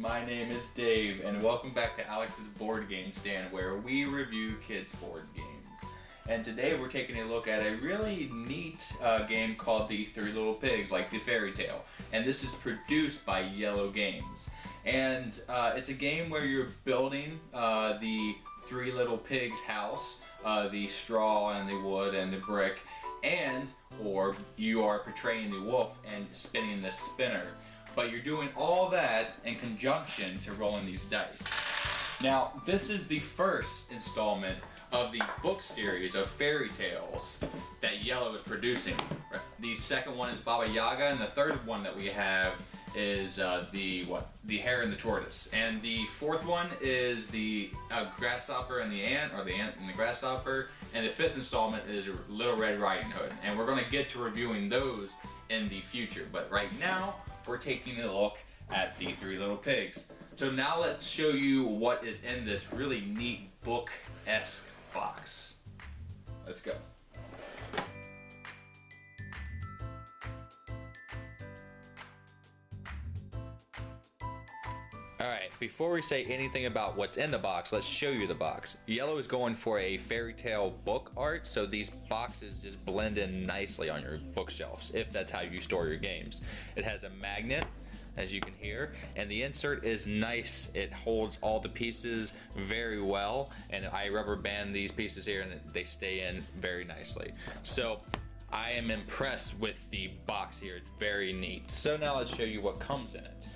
my name is Dave, and welcome back to Alex's Board Game Stand, where we review kids' board games. And today we're taking a look at a really neat game called The Three Little Pigs, like the fairy tale. And this is produced by Iello Games. And it's a game where you're building the Three Little Pigs house, the straw and the wood and the brick, or you are portraying the wolf and spinning the spinner. But you're doing all that in conjunction to rolling these dice. Now, this is the first installment of the book series of fairy tales that Iello is producing. The second one is Baba Yaga, and the third one that we have is the Hare and the Tortoise. And the fourth one is the Grasshopper and the Ant, or the Ant and the Grasshopper. And the fifth installment is Little Red Riding Hood. And we're going to get to reviewing those in the future. But right now, we're taking a look at the Three Little Pigs. So now let's show you what is in this really neat book-esque box. Let's go. Alright, before we say anything about what's in the box, let's show you the box. Iello is going for a fairy tale book art, so these boxes just blend in nicely on your bookshelves, if that's how you store your games. It has a magnet, as you can hear, and the insert is nice. It holds all the pieces very well, and I rubber band these pieces here and they stay in very nicely. So I am impressed with the box here. It's very neat. So now let's show you what comes in it.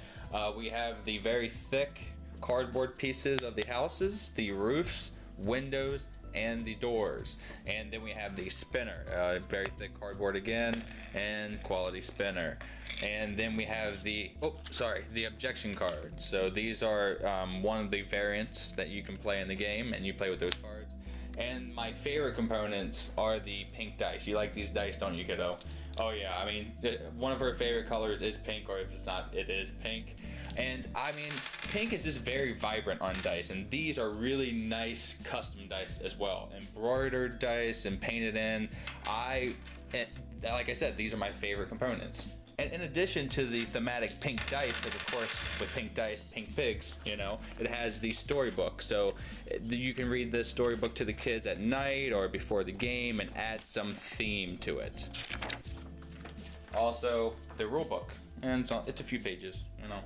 We have the very thick cardboard pieces of the houses, the roofs, windows, and the doors. And then we have the spinner, very thick cardboard again, and quality spinner. And then we have the objection card. So these are one of the variants that you can play in the game, and you play with those cards. And my favorite components are the pink dice. You like these dice, don't you, kiddo? Oh yeah, I mean, one of her favorite colors is pink, or if it's not, it is pink. And I mean, pink is just very vibrant on dice, and these are really nice custom dice as well. Embroidered dice and painted in. Like I said, these are my favorite components. And in addition to the thematic pink dice, because of course with pink dice, pink pigs, you know, it has the storybook. So you can read this storybook to the kids at night or before the game and add some theme to it. Also, the rule book, and it's a few pages, you know.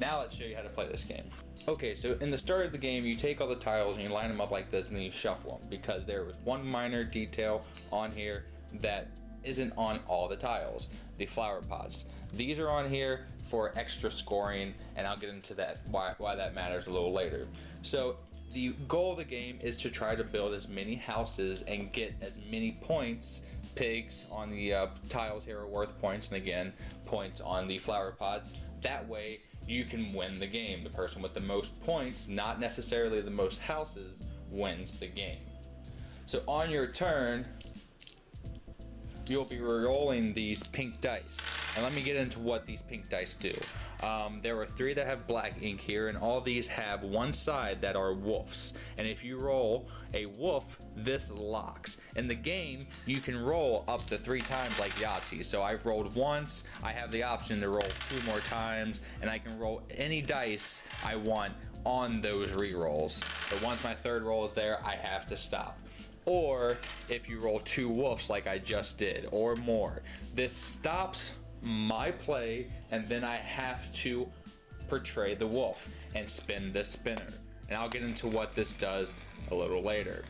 Now let's show you how to play this game. Okay, so in the start of the game, you take all the tiles and you line them up like this, and then you shuffle them, because there was one minor detail on here that isn't on all the tiles: the flower pots. These are on here for extra scoring, and I'll get into that, why that matters a little later. So the goal of the game is to try to build as many houses and get as many points. Pigs on the tiles here are worth points, and again, points on the flower pots. That way you can win the game. The person with the most points, not necessarily the most houses, wins the game. So on your turn, you'll be rolling these pink dice. And let me get into what these pink dice do. There are 3 that have black ink here, and all these have one side that are wolves. And if you roll a wolf, this locks. In the game, you can roll up to 3 times like Yahtzee. So I've rolled once, I have the option to roll 2 more times, and I can roll any dice I want on those re-rolls. But once my 3rd roll is there, I have to stop. Or if you roll 2 wolves like I just did, or more, this stops my play, and then I have to portray the wolf and spin the spinner. And I'll get into what this does a little later.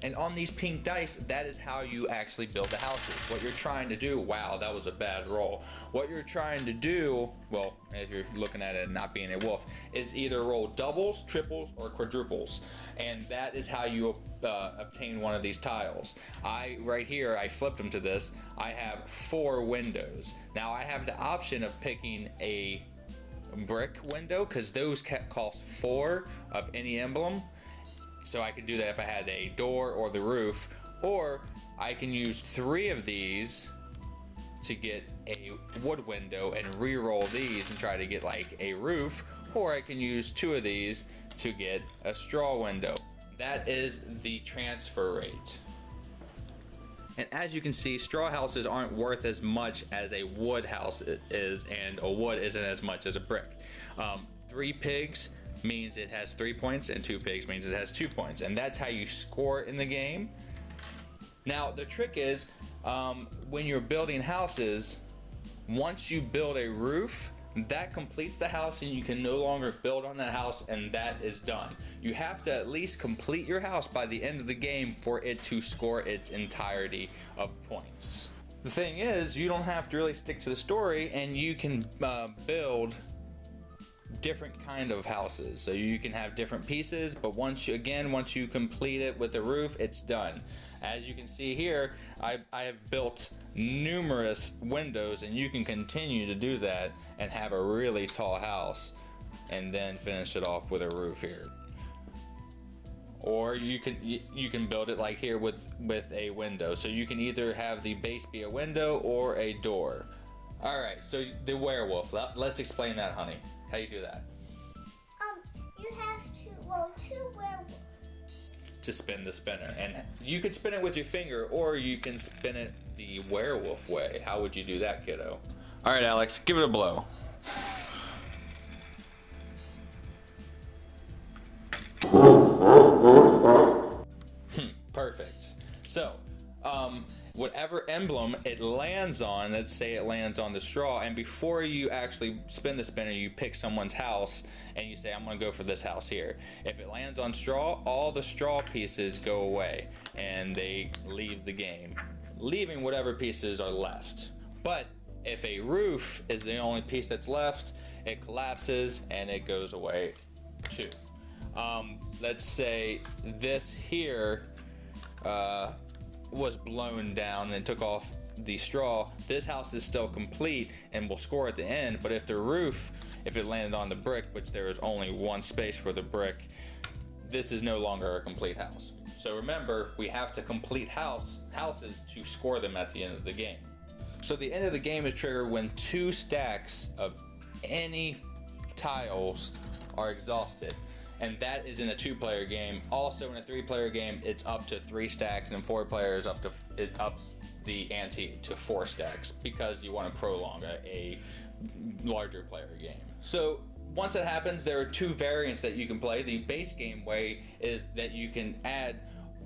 And on these pink dice, that is how you actually build the houses. What you're trying to do, wow, that was a bad roll. What you're trying to do, well, if you're looking at it not being a wolf, is either roll doubles, triples, or quadruples. And that is how you obtain one of these tiles. Right here, I flipped them to this. I have 4 windows. Now I have the option of picking a brick window, because those cost 4 of any emblem. So I could do that if I had a door or the roof, or I can use 3 of these to get a wood window and re-roll these and try to get like a roof, or I can use 2 of these to get a straw window. That is the transfer rate. And as you can see, straw houses aren't worth as much as a wood house is, and a wood isn't as much as a brick. 3 pigs means it has 3 points, and 2 pigs means it has 2 points. And that's how you score in the game. Now, the trick is, when you're building houses, once you build a roof, that completes the house and you can no longer build on that house, and that is done. You have to at least complete your house by the end of the game for it to score its entirety of points. The thing is, you don't have to really stick to the story, and you can build different kind of houses. So you can have different pieces, but once you complete it with a roof, it's done. As you can see here, I have built numerous windows, and you can continue to do that and have a really tall house and then finish it off with a roof here. Or you can build it like here with a window. So you can either have the base be a window or a door. All right, so the werewolf, let's explain that, honey. How you do that? You have two werewolves. To spin the spinner, and you could spin it with your finger, or you can spin it the werewolf way. How would you do that, kiddo? All right, Alex, give it a blow. Perfect. So, whatever emblem it lands on, let's say it lands on the straw, and before you actually spin the spinner, you pick someone's house and you say, I'm gonna go for this house here. If it lands on straw, all the straw pieces go away and they leave the game, leaving whatever pieces are left. But if a roof is the only piece that's left, it collapses and it goes away too. Let's say this here was blown down and took off the straw. This house is still complete and will score at the end, but if the roof, if it landed on the brick, which there is only one space for the brick, this is no longer a complete house. So remember, we have to complete houses to score them at the end of the game. So the end of the game is triggered when 2 stacks of any tiles are exhausted. And that is in a 2-player game. Also in a 3-player game, it's up to 3 stacks, and 4 players it ups the ante to 4 stacks because you want to prolong a larger player game. So once that happens, there are 2 variants that you can play. The base game way is that you can add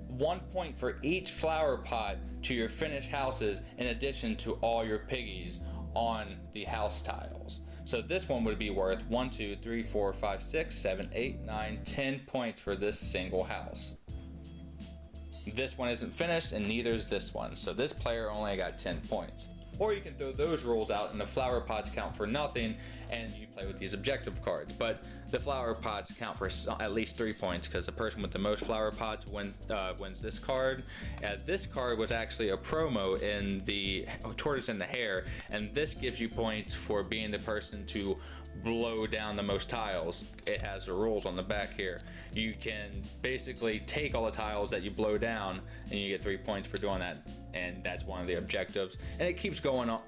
1 point for each flower pot to your finished houses, in addition to all your piggies on the house tiles. So this one would be worth 1, 2, 3, 4, 5, 6, 7, 8, 9, 10 points for this single house. This one isn't finished, and neither is this one. So this player only got 10 points. Or you can throw those rules out and the flower pots count for nothing, and you play with these objective cards. But the flower pots count for at least 3 points, because the person with the most flower pots wins this card. This card was actually a promo in the Tortoise and the Hare, and this gives you points for being the person to blow down the most tiles. It has the rules on the back here. You can basically take all the tiles that you blow down, and you get 3 points for doing that, and that's one of the objectives. And it keeps going on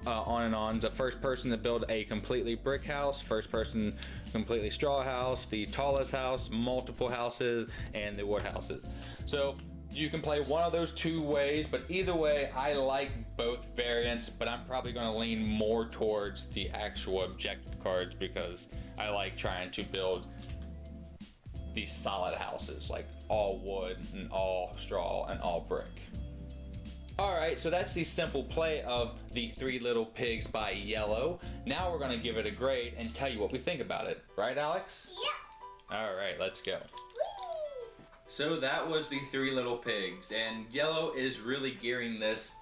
and on. The first person to build a completely brick house, first person completely straw house, the tallest house, multiple houses, and the wood houses. So you can play one of those 2 ways, but either way, I like both variants, but I'm probably going to lean more towards the actual objective cards because I like trying to build these solid houses, like all wood and all straw and all brick. Alright, so that's the simple play of the 3 Little Pigs by Iello. Now we're going to give it a grade and tell you what we think about it. Right, Alex? Yeah. Alright, let's go. So that was the 3 Little Pigs, and Iello is really gearing this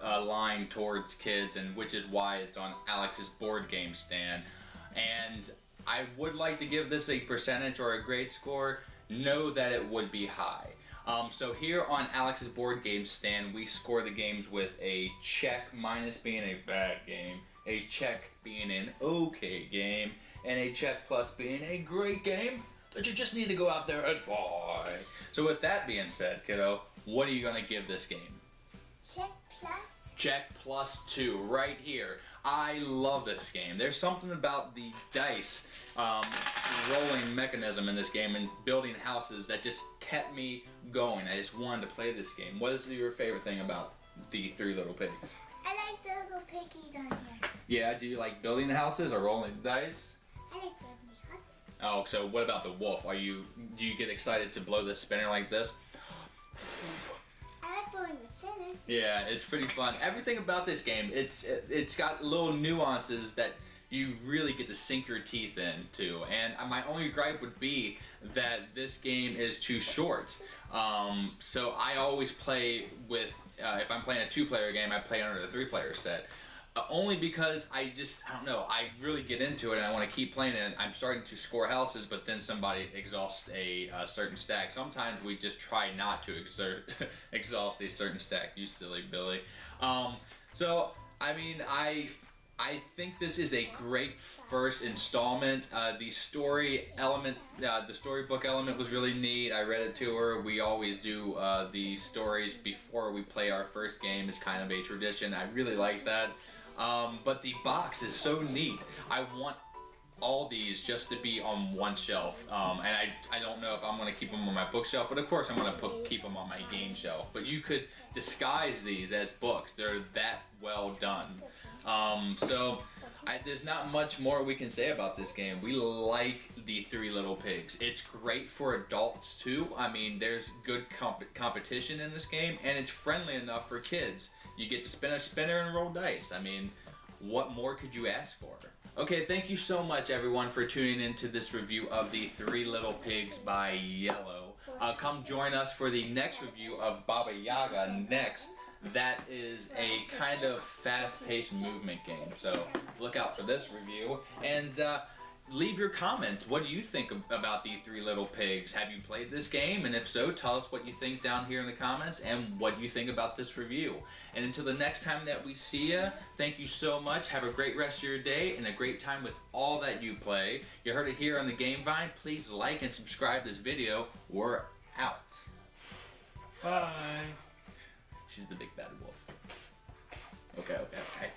line towards kids, and which is why it's on Alex's board game stand. And I would like to give this a percentage or a grade score. Know that it would be high. So here on Alex's board game stand, we score the games with a check, minus being a bad game, a check being an okay game, and a check plus being a great game that you just need to go out there and buy. So with that being said, kiddo, what are you going to give this game? Check plus. Check plus 2 right here. I love this game. There's something about the dice rolling mechanism in this game and building houses that just kept me going. I just wanted to play this game. What is your favorite thing about the 3 Little Pigs? I like the little piggies on here. Yeah, do you like building the houses or rolling the dice? I like building the houses. Oh, so what about the wolf? Do you get excited to blow the spinner like this? I like blowing the spinner. Yeah, it's pretty fun. Everything about this game, it's got little nuances that you really get to sink your teeth into. And my only gripe would be that this game is too short. So I always play with, if I'm playing a 2-player game, I play under the 3-player set. Only because I don't know, I really get into it and I want to keep playing it. I'm starting to score houses, but then somebody exhausts a certain stack. Sometimes we just try not to exhaust a certain stack, you silly Billy. So, I mean, I think this is a great first installment. The story element, the storybook element was really neat. I read it to her. We always do the stories before we play our first game. It's kind of a tradition. I really like that. But the box is so neat. I want all these just to be on one shelf. And I don't know if I'm going to keep them on my bookshelf, but of course I'm going to keep them on my game shelf. But you could disguise these as books. They're that well done. So there's not much more we can say about this game. We like the Three Little Pigs. It's great for adults too. I mean, there's good competition in this game, and it's friendly enough for kids. You get to spin a spinner and roll dice. I mean, what more could you ask for? Okay, thank you so much everyone for tuning into this review of the Three Little Pigs by Iello. Come join us for the next review of Baba Yaga next. That is a kind of fast-paced movement game, so look out for this review. And leave your comments. What do you think about the Three Little Pigs? Have you played this game? And if so, tell us what you think down here in the comments and what you think about this review. And until the next time that we see you, thank you so much. Have a great rest of your day and a great time with all that you play. You heard it here on the Game Vine. Please like and subscribe this video. We're out. Bye. She's the big bad wolf. Okay.